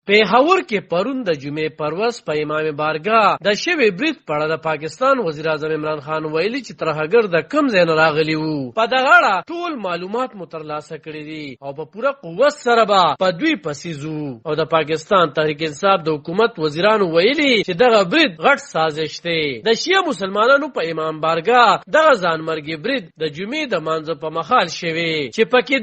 پیښور کې پرون د جمعې پر ورځ په امام بارګاه د شوی برید په اړه د پاکستان وزیر اعظم عمران خان ویلي چې ترهګر د کم ځای نه راغلي وو. په دغه اړه ټول معلومات مو ترلاسه کړي دي او په پوره قوت سره به په دوی پسې ځو. او د پاکستان تحریک انصاف د حکومت وزیرانو ویلي چې دغه برید غټ سازش دی. د شیعه مسلمانانو په امام بارګاه دغه ځانمرګي برید د جمعې د مانځه په مخال شوی چې پکې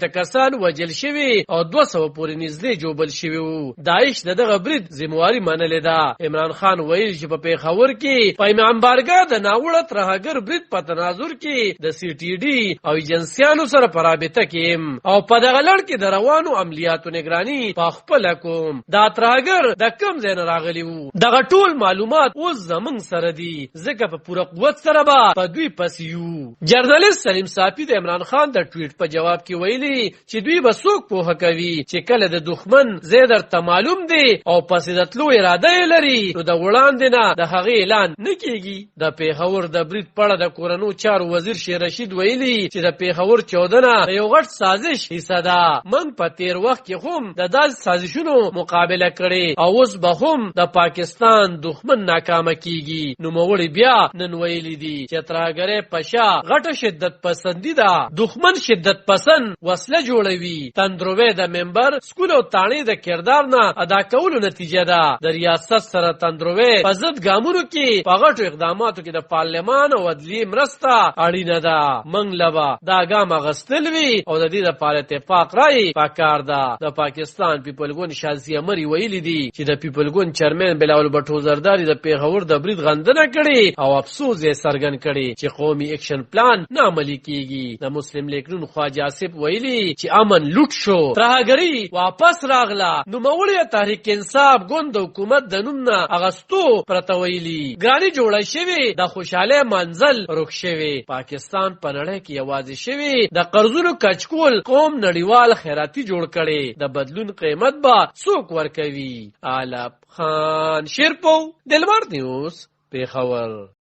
2 کسان وژل شوي او 200 پورې نږدې جوبل شوي وو. داعش دغه برید ذمہواری منلې ده. عمران خان ویل چې په پیښور کې په امام بارګاه د ناوړه ترهګر برید په تناظر کې د سی ټي ډي او ایجنسیانو سره په رابطه کې او په دغه لړ کې د روانو عملیاتو نگراني په خپل کوم. دا ترهګر د کم ځای نه راغلی وو. دغه ټول معلومات اوس زمونږ سره دي ځکه په پوره قوت سره به په دوی پسې یو. جرنالست سلیم صافي د عمران خان د ټویټ په جواب کې ویلي چې دوی به څوک پوهه کوي چې کله د دښمن زیدر معلوم دی او پسې د تلو اراده لري نو د وړاندې نه د هغې اعلان نه کیږي. د پیښور د برید په اړه د کورنیو چارو وزیر شیر رشید ویلي چې د پیښور چاودنه د یو غټ سازش حصه ده. موږ په تیر وخت کې هم د داسې سازشونو مقابله کړې او اوس به هم د پاکستان دښمن ناکامه کیږي. نوموړي بیا نن ویلي دي چې ترهګرۍ په شا غټه شدت پسندي ده. دښمن شدت پسند وسله جوړوي. تندروی د ممبر سکول او تاڼې د کردار ادا کولو نتیجه ده. د ریاست سره تندروی په ضد ګامونو کې په غټو اقداماتو کې د پارلمان او عدلیې مرسته اړینه ده. موږ لبا دا ګام اخیستل وي او د دې لپاره اتفاق رایې پکار ده. د پاکستان پیپل ګوند شازیه مری ویلي دي چې د پیپل ګوند چیرمن بلاول بټو زرداری د پیښور د برید غندنه کړي او افسوس یې څرګند کړي چې قومي اکشن پلان نه عملي کیږي. د مسلم لیگ نون خواجه آصف ویلي چې امن لوټ شو، ترهګري واپس راغله. نوموړي تحریک انصاف ګوند حکومت د نوم نه اغستو پرته ویلي ګراني جوړه شوی د خوشاله منزل رخ شوی. پاکستان په نړۍ کې یوازې شوی د قرضونو کچکول قوم نړیوال خیراتی جوړ کړي. د بدلون قیمت به څوک ورکوي؟ علب خان شیرپو، دلبر نیوز، پیښور.